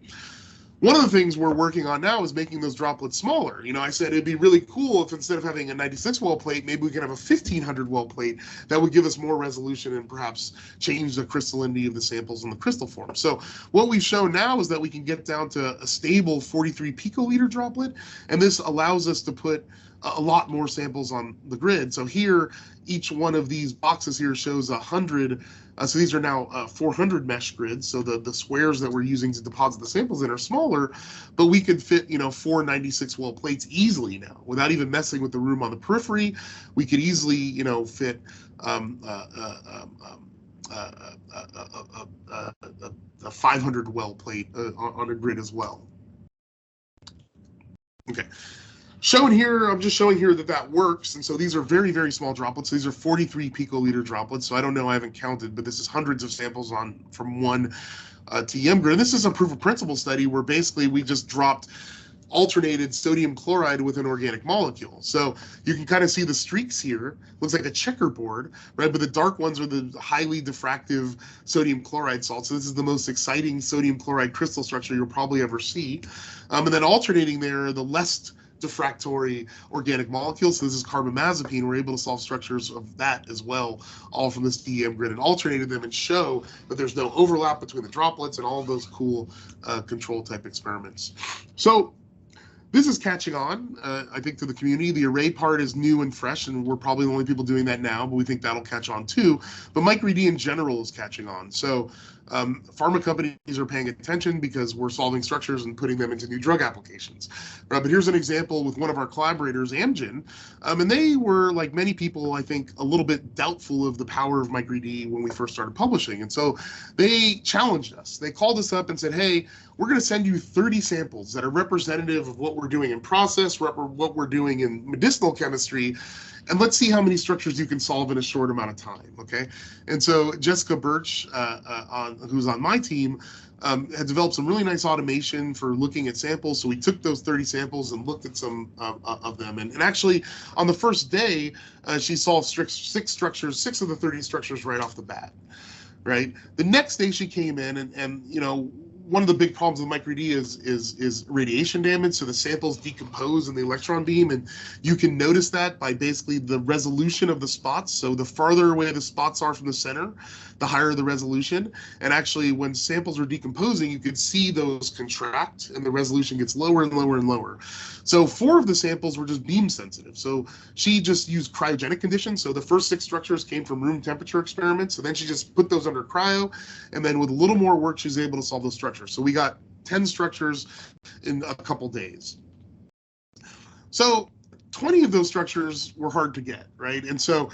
One of the things we're working on now is making those droplets smaller. I said it'd be really cool if instead of having a 96 well plate, maybe we could have a 1500 well plate that would give us more resolution and perhaps change the crystallinity of the samples in the crystal form. So what we've shown now is that we can get down to a stable 43 picoliter droplet, and this allows us to put a lot more samples on the grid. So here, each one of these boxes here shows 100. So these are now 400 mesh grids. So the squares that we're using to deposit the samples in are smaller, but we could fit 4 96 well plates easily now without even messing with the room on the periphery. We could easily fit a 500 well plate on a grid as well. Okay. Shown here, I'm just showing here that works, and so these are very, very small droplets. These are 43 picoliter droplets, so I don't know, I haven't counted, but this is hundreds of samples from one TEM grid. And this is a proof of principle study where basically we just dropped alternated sodium chloride with an organic molecule. So you can kind of see the streaks here. Looks like a checkerboard, right? But the dark ones are the highly diffractive sodium chloride salts. So this is the most exciting sodium chloride crystal structure you'll probably ever see. And then alternating there are the less diffractory organic molecules. So this is carbamazepine. We're able to solve structures of that as well, all from this DEM grid, and alternated them and show that there's no overlap between the droplets and all of those cool control type experiments. So this is catching on, I think, to the community. The array part is new and fresh, and we're probably the only people doing that now, but we think that'll catch on too. But microED in general is catching on. So pharma companies are paying attention because we're solving structures and putting them into new drug applications. But here's an example with one of our collaborators, Amgen, and they were, like many people, I think, a little bit doubtful of the power of microED when we first started publishing. And so they challenged us. They called us up and said, hey, we're going to send you 30 samples that are representative of what we're doing in process, what we're doing in medicinal chemistry, and let's see how many structures you can solve in a short amount of time, okay? And so Jessica Birch, who's on my team, had developed some really nice automation for looking at samples. So we took those 30 samples and looked at some of them. And actually, on the first day, she solved six structures, 6 of the 30 structures right off the bat, right? The next day she came in and you know, one of the big problems with microED is radiation damage. So the samples decompose in the electron beam, and you can notice that by basically the resolution of the spots. So the farther away the spots are from the center, the higher the resolution. And actually, when samples are decomposing, you could see those contract, and the resolution gets lower and lower and lower. So 4 of the samples were just beam sensitive. So she just used cryogenic conditions. So the first 6 structures came from room temperature experiments. So then she just put those under cryo, and then with a little more work, she was able to solve those structures. So we got 10 structures in a couple days. So 20 of those structures were hard to get, right? And so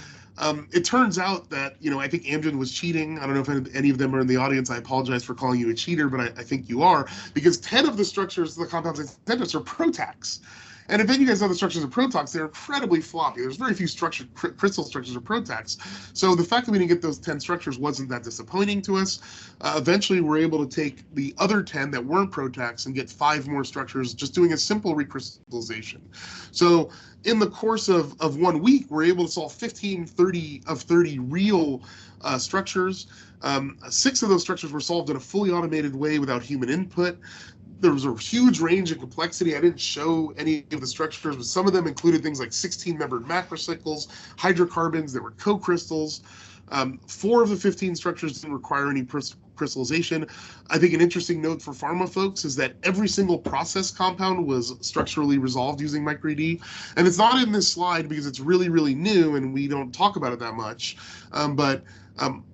it turns out that, you know, I think Amgen was cheating. I don't know if any of them are in the audience. I apologize for calling you a cheater, but I think you are, because 10 of the structures, the compounds I sent us, are PROTACs. And if any of you guys know the structures of PROTACs, they're incredibly floppy. There's very few crystal structures of PROTACs. So the fact that we didn't get those 10 structures wasn't that disappointing to us. Eventually, we're able to take the other 10 that weren't PROTACs and get 5 more structures just doing a simple recrystallization. So in the course of 1 week, we're able to solve 30 of 30 real structures. 6 of those structures were solved in a fully automated way without human input. There was a huge range of complexity. I didn't show any of the structures, but some of them included things like 16-membered macrocycles, hydrocarbons that were co-crystals. 4 of the 15 structures didn't require any crystallization. I think an interesting note for pharma folks is that every single process compound was structurally resolved using microED. And it's not in this slide because it's really, really new and we don't talk about it that much. But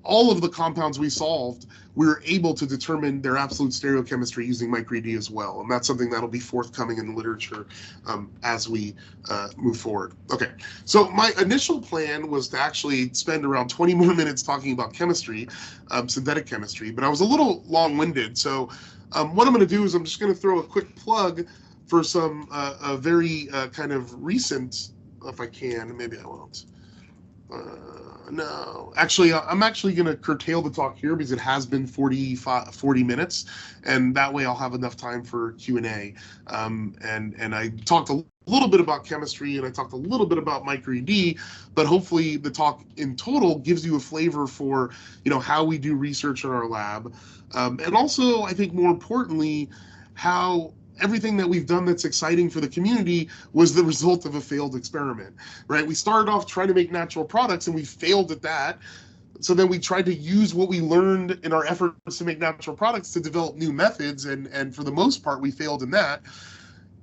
all of the compounds we solved, we were able to determine their absolute stereochemistry using microED as well. And that's something that'll be forthcoming in the literature as we move forward. Okay, so my initial plan was to actually spend around 20 more minutes talking about chemistry, synthetic chemistry, but I was a little long-winded. So what I'm gonna do is I'm just gonna throw a quick plug for some very kind of recent, if I can, maybe I won't. No, actually, I'm actually going to curtail the talk here because it has been 40 minutes, and that way I'll have enough time for Q&A. And I talked a little bit about chemistry, and I talked a little bit about microED, but hopefully the talk in total gives you a flavor for, you know, how we do research in our lab, and also, I think more importantly, how everything that we've done that's exciting for the community was the result of a failed experiment, right? We started off trying to make natural products and we failed at that. So then we tried to use what we learned in our efforts to make natural products to develop new methods. And for the most part, we failed in that.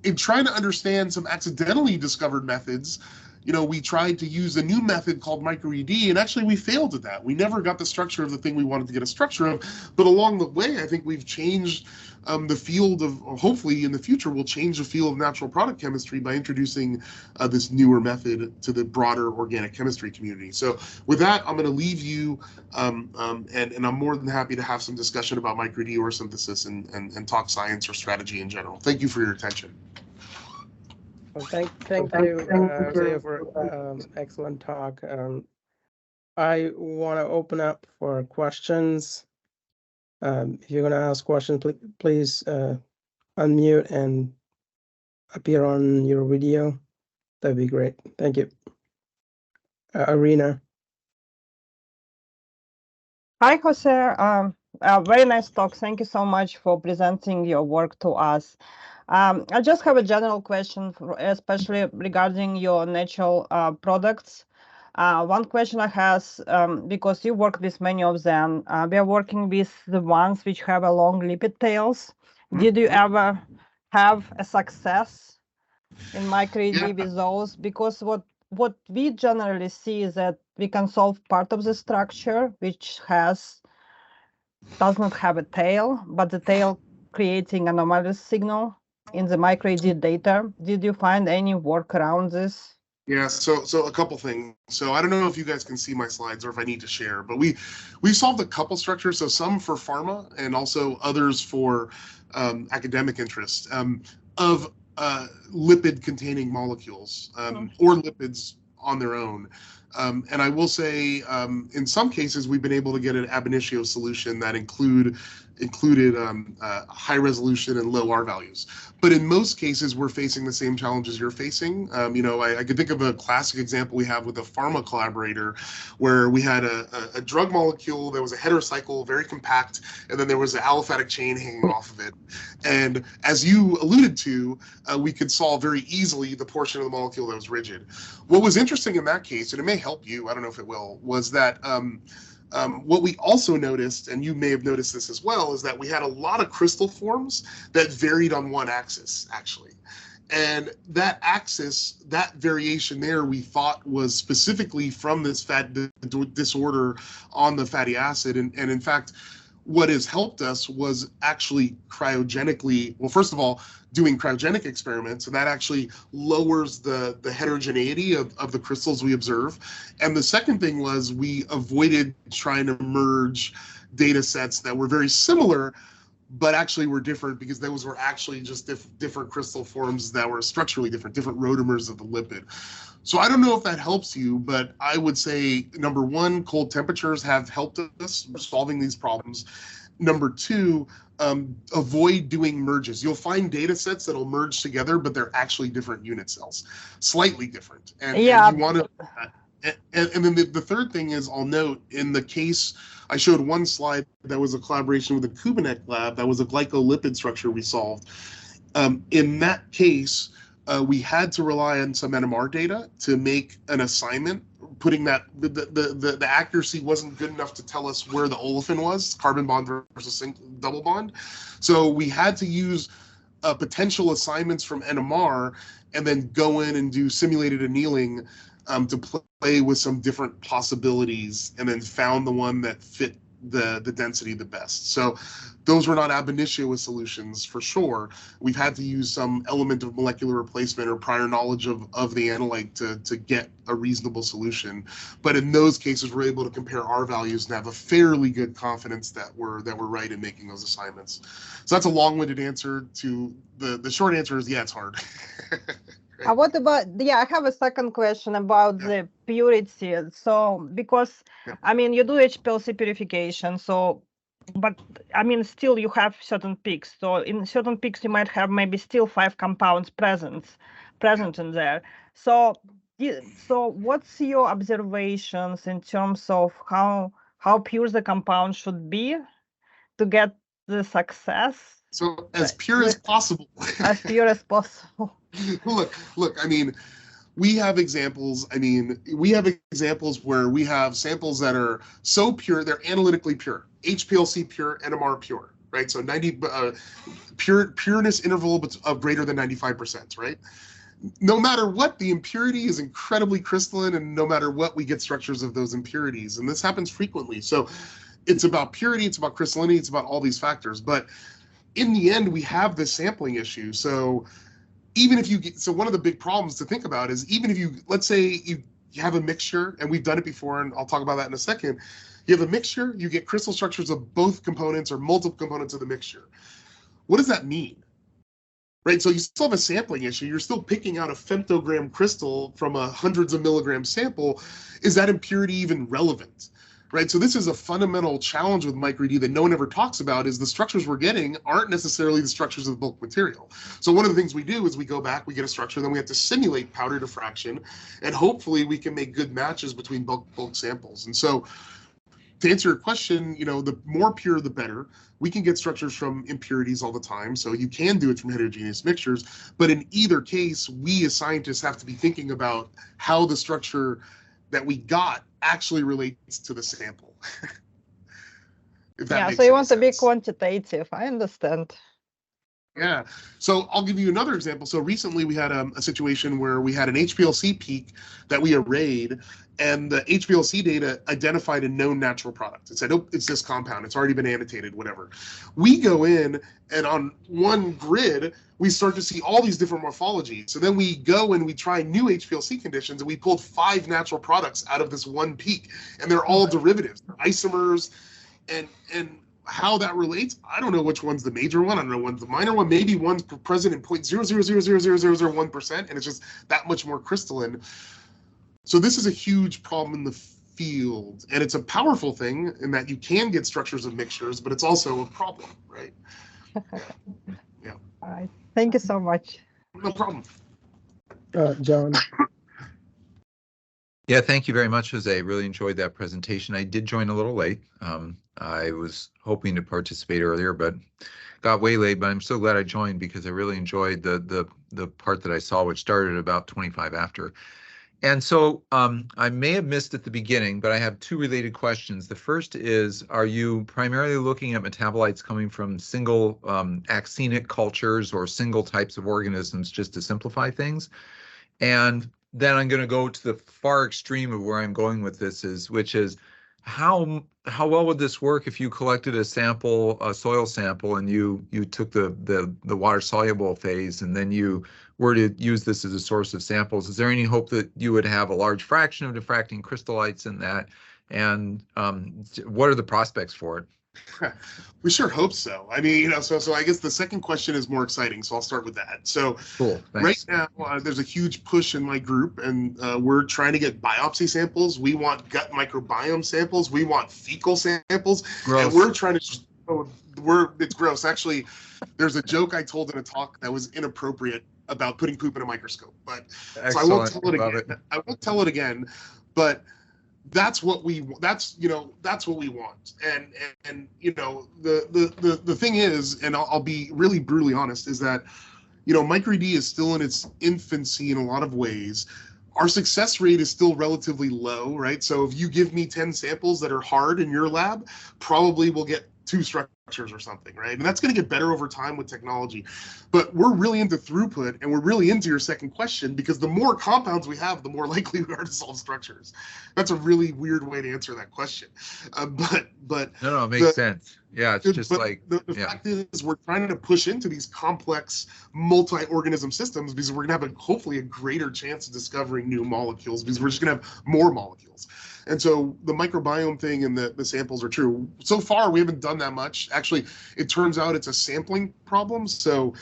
In trying to understand some accidentally discovered methods, you know, we tried to use a new method called microED, and actually we failed at that. We never got the structure of the thing we wanted to get a structure of, but along the way, I think we've changed the field of, hopefully in the future, we'll change the field of natural product chemistry by introducing this newer method to the broader organic chemistry community. So with that, I'm going to leave you, and I'm more than happy to have some discussion about microED or synthesis and talk science or strategy in general. Thank you for your attention. Well, thank you, Jose, for excellent talk. I want to open up for questions. If you're going to ask questions, please unmute and appear on your video, that'd be great. Thank you. Arena. Hi, Jose. Very nice talk. Thank you so much for presenting your work to us. I just have a general question, especially regarding your natural products. One question I have, because you work with many of them, we are working with the ones which have a long lipid tails. Did you ever have a success in micro-ED with those? Because what we generally see is that we can solve part of the structure, which does not have a tail, but the tail creating anomalous signal in the micro-ED data. Did you find any workaround this? Yeah, so a couple things. So I don't know if you guys can see my slides or if I need to share, but we solved a couple structures. So some for pharma and also others for academic interest of lipid-containing molecules or lipids on their own. And I will say, in some cases, we've been able to get an ab initio solution that included high resolution and low R values. But in most cases, we're facing the same challenges you're facing. I could think of a classic example we have with a pharma collaborator where we had a drug molecule that was a heterocycle, very compact, and then there was an aliphatic chain hanging off of it. And as you alluded to, we could solve very easily the portion of the molecule that was rigid. What was interesting in that case, and it may help you, I don't know if it will, was that what we also noticed, and you may have noticed this as well, is that we had a lot of crystal forms that varied on one axis, actually. And that axis, that variation there, we thought was specifically from this fat disorder on the fatty acid. And in fact, what has helped us was actually cryogenically, well, first of all, doing cryogenic experiments, and that actually lowers the heterogeneity of the crystals we observe. And the second thing was we avoided trying to merge data sets that were very similar, but actually were different, because those were actually just different crystal forms that were structurally different rotamers of the lipid. So I don't know if that helps you, but I would say, number one, cold temperatures have helped us solving these problems. Number two, avoid doing merges. You'll find data sets that'll merge together, but they're actually different unit cells, slightly different. And you want to. And then the third thing is, I'll note, in the case, I showed one slide that was a collaboration with the Kubanek lab, that was a glycolipid structure we solved. In that case, we had to rely on some NMR data to make an assignment, putting that the accuracy wasn't good enough to tell us where the olefin was, carbon bond versus double bond. So we had to use potential assignments from NMR and then go in and do simulated annealing to play with some different possibilities, and then found the one that fit the density the best. So those were not ab initio solutions for sure. We've had to use some element of molecular replacement or prior knowledge of the analyte to get a reasonable solution. But in those cases, we're able to compare R values and have a fairly good confidence that we're right in making those assignments. So that's a long-winded answer to the short answer is, yeah, it's hard. What about, I have a second question about the purity. So, because, I mean, you do HPLC purification, so, but, I mean, still you have certain peaks. So in certain peaks, you might have maybe still 5 compounds present in there. So what's your observations in terms of how pure the compound should be to get the success? So as pure as possible. As pure as possible. Look, I mean, we have examples. I mean, we have examples where we have samples that are so pure, they're analytically pure. HPLC pure, NMR pure, right? So 90 pureness interval of greater than 95%, right? No matter what, the impurity is incredibly crystalline, and no matter what, we get structures of those impurities. And this happens frequently. So it's about purity, it's about crystallinity, it's about all these factors. But in the end, we have this sampling issue. So even if you get, so one of the big problems to think about is, even if you, let's say you have a mixture, and we've done it before, and I'll talk about that in a second. You have a mixture, you get crystal structures of both components or multiple components of the mixture. What does that mean? Right, so you still have a sampling issue. You're still picking out a femtogram crystal from a hundreds of milligram sample. Is that impurity even relevant? right? So this is a fundamental challenge with micro-ED that no one ever talks about, is the structures we're getting aren't necessarily the structures of the bulk material. So one of the things we do is we go back, we get a structure, then we have to simulate powder diffraction, and hopefully we can make good matches between bulk samples. And so to answer your question, the more pure, the better. We can get structures from impurities all the time, so you can do it from heterogeneous mixtures. But in either case, we as scientists have to be thinking about how the structure that we got actually relates to the sample. Yeah, so you want to be quantitative. I understand. Yeah, so I'll give you another example. So recently we had a situation where we had an HPLC peak that we arrayed, and the HPLC data identified a known natural product. It said, oh, it's this compound. It's already been annotated, whatever. We go in, and on one grid, we start to see all these different morphologies. So then we go and we try new HPLC conditions, and we pulled 5 natural products out of this one peak, and they're all derivatives, they're isomers, and how that relates, I don't know which one's the major one. I don't know one's the minor one. Maybe one's present in 0.000000001%, and it's just that much more crystalline. So this is a huge problem in the field, and it's a powerful thing in that you can get structures of mixtures, but it's also a problem, right? Yeah. All right. Thank you so much. No problem. John. Yeah, thank you very much, Jose. Really enjoyed that presentation. I did join a little late. I was hoping to participate earlier, but got way late. But I'm so glad I joined because I really enjoyed the part that I saw, which started about 25 after. And so I may have missed at the beginning, but I have 2 related questions. The first is, are you primarily looking at metabolites coming from single actinic cultures or single types of organisms, just to simplify things? And then I'm going to go to the far extreme of where I'm going with this, which is how well would this work if you collected a sample, a soil sample, and you took the water soluble phase, and then you were to use this as a source of samples? Is there any hope that you would have a large fraction of diffracting crystallites in that? And what are the prospects for it? We sure hope so. I mean, so I guess the second question is more exciting, so I'll start with that. So cool, right now, there's a huge push in my group, and we're trying to get biopsy samples. We want gut microbiome samples. We want fecal samples. Gross. And we're trying to, it's gross. Actually, there's a joke I told in a talk that was inappropriate about putting poop in a microscope. But excellent. So I won't tell it again. I won't tell it again, but that's what we want, and the thing is, and I'll be really brutally honest, is that micro-ED is still in its infancy in a lot of ways. Our success rate is still relatively low, right? So if you give me 10 samples that are hard in your lab, probably we'll get 2 structures or something, right? And that's going to get better over time with technology. But we're really into throughput, and we're really into your second question, because the more compounds we have, the more likely we are to solve structures. That's a really weird way to answer that question. But no, it makes sense. Yeah, it's just like the fact is, we're trying to push into these complex multi-organism systems because we're going to have hopefully a greater chance of discovering new molecules, because we're just going to have more molecules. And so the microbiome thing and the samples are true. So far, we haven't done that much. Actually, it turns out it's a sampling problem. So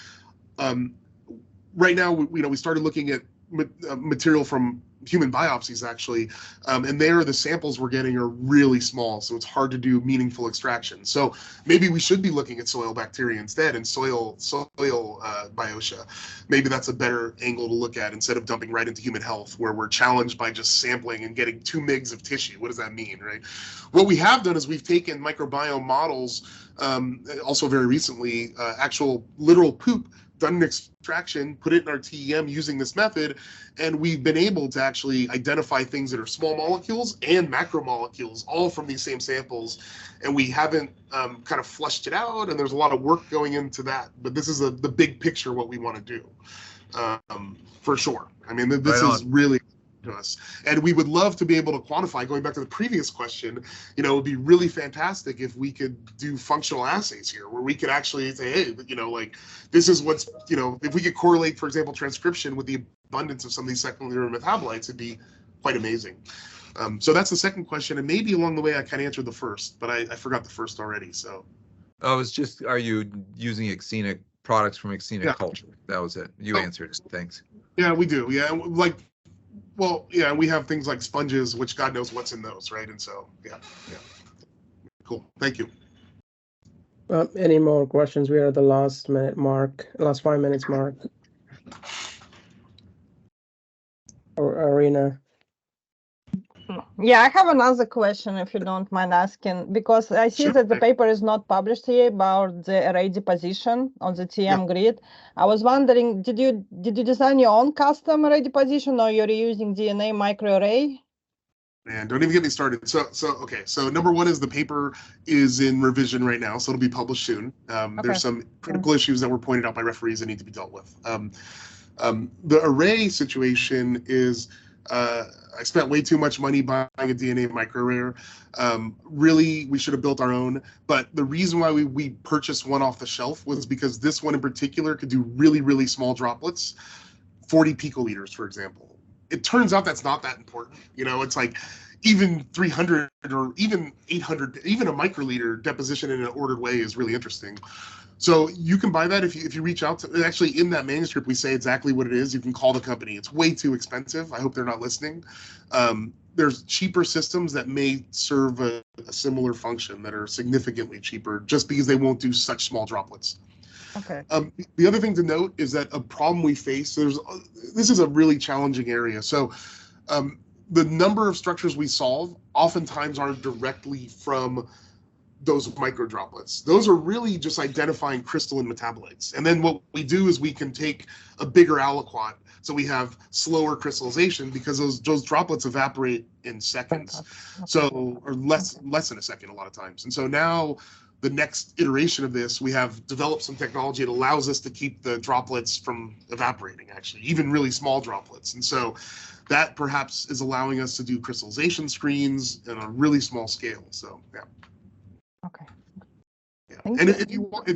right now, we started looking at material from human biopsies, actually, and there the samples we're getting are really small, so it's hard to do meaningful extraction. So maybe we should be looking at soil bacteria instead, and soil biotia. Maybe that's a better angle to look at instead of dumping right into human health, where we're challenged by just sampling and getting 2 mgs of tissue. What does that mean, right? What we have done is we've taken microbiome models, also very recently, actual literal poop, done an extraction, put it in our TEM using this method, and we've been able to actually identify things that are small molecules and macromolecules, all from these same samples. And we haven't kind of flushed it out, and there's a lot of work going into that. But this is the big picture, what we want to do, for sure. I mean, this is really to us, and we would love to be able to quantify. Going back to the previous question, it would be really fantastic if we could do functional assays here, where we could actually say, hey, like this is what's, if we could correlate, for example, transcription with the abundance of some of these secondary metabolites, it'd be quite amazing. So that's the second question, and maybe along the way I kind of answered the first, but I forgot the first already. So, it's just, are you using actinic products from actinic culture? That was it. You answered it. Thanks. Yeah, we do. Yeah, like Well, yeah, we have things like sponges, which God knows what's in those, right? And so, yeah. Cool. Thank you. Any more questions? We are at the last 5 minutes mark. Or Arena. Yeah, I have another question, if you don't mind asking, because I see Sure. that the paper is not published here about the array deposition on the TM grid. I was wondering, did you design your own custom array deposition, or you're using DNA microarray? Man, don't even get me started. So number one is the paper is in revision right now, so it'll be published soon. There's some critical issues that were pointed out by referees that need to be dealt with. The array situation is, I spent way too much money buying a DNA microarray. Really, we should have built our own. But the reason why we purchased one off the shelf was because this one in particular could do really, really small droplets, 40 picoliters, for example. It turns out that's not that important. You know, it's like even 300 or even 800, even a microliter deposition in an ordered way is really interesting. So you can buy that if you reach out to, actually in that manuscript, we say exactly what it is. You can call the company. It's way too expensive. I hope they're not listening. There's cheaper systems that may serve a similar function that are significantly cheaper just because they won't do such small droplets. Okay. The other thing to note is that a problem we face, this is a really challenging area. So the number of structures we solve oftentimes aren't directly from those micro droplets. Those are really just identifying crystalline metabolites. And then what we do is we can take a bigger aliquot, so we have slower crystallization because those droplets evaporate in seconds. So, or less than a second a lot of times. And so now the next iteration of this, we have developed some technology that allows us to keep the droplets from evaporating, actually, even really small droplets. And so that perhaps is allowing us to do crystallization screens on a really small scale. So, yeah. Okay. Yeah. And if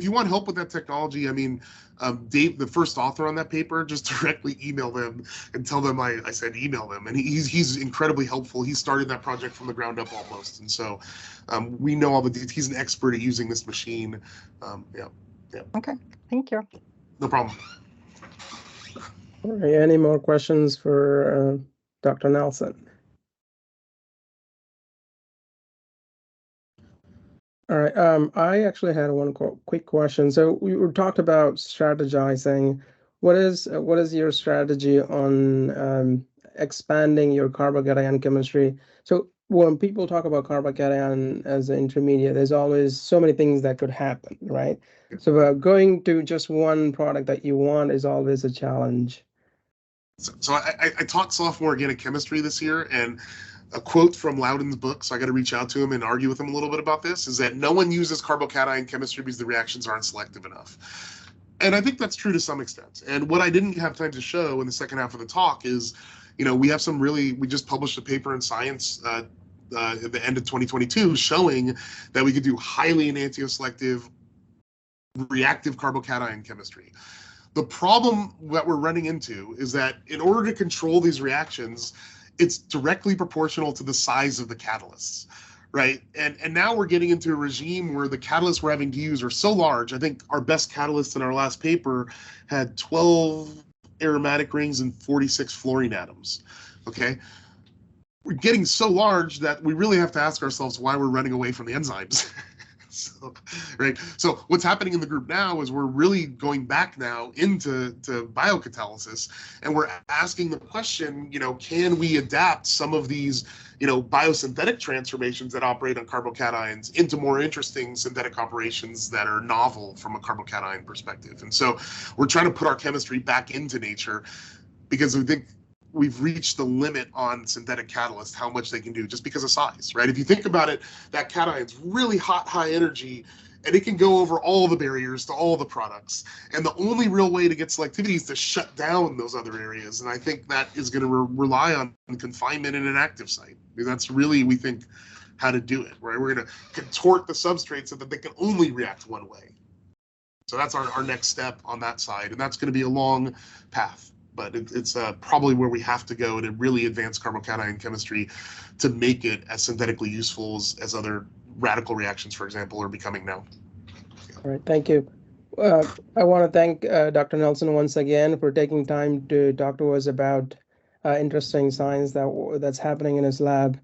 you want help with that technology, I mean, Dave, the first author on that paper, just directly email them and tell them I said email them. And he's incredibly helpful. He started that project from the ground up almost. And so we know all the details. He's an expert at using this machine. Yeah. Okay, thank you. No problem. All right, any more questions for Dr. Nelson? All right, I actually had one quick question. So we were talked about strategizing. What is your strategy on expanding your carbocation chemistry? So when people talk about carbocation as an intermediate, there's always so many things that could happen, right? So going to just one product that you want is always a challenge. So I taught sophomore organic chemistry this year, and a quote from Loudon's book, so I got to reach out to him and argue with him a little bit about this, is that no one uses carbocation chemistry because the reactions aren't selective enough. And I think that's true to some extent. And what I didn't have time to show in the second half of the talk is, you know, we just published a paper in Science at the end of 2022 showing that we could do highly enantioselective reactive carbocation chemistry. The problem that we're running into is that in order to control these reactions, it's directly proportional to the size of the catalysts, right? And now we're getting into a regime where the catalysts we're having to use are so large. I think our best catalyst in our last paper had 12 aromatic rings and 46 fluorine atoms, okay? We're getting so large that we really have to ask ourselves why we're running away from the enzymes. So what's happening in the group now is we're really going back now into biocatalysis, and we're asking the question, you know, can we adapt some of these, you know, biosynthetic transformations that operate on carbocations into more interesting synthetic operations that are novel from a carbocation perspective? And so we're trying to put our chemistry back into nature because we think we've reached the limit on synthetic catalysts, how much they can do just because of size, right? If you think about it, that cation's really hot, high energy, and it can go over all the barriers to all the products. And the only real way to get selectivity is to shut down those other areas. And I think that is going to rely on confinement in an active site. I mean, that's really, we think, how to do it, right? We're going to contort the substrate so that they can only react one way. So that's our next step on that side. And that's going to be a long path. But it's probably where we have to go to really advance carbocation chemistry to make it as synthetically useful as other radical reactions, for example, are becoming now. All right, thank you. I want to thank Dr. Nelson once again for taking time to talk to us about interesting science that's happening in his lab.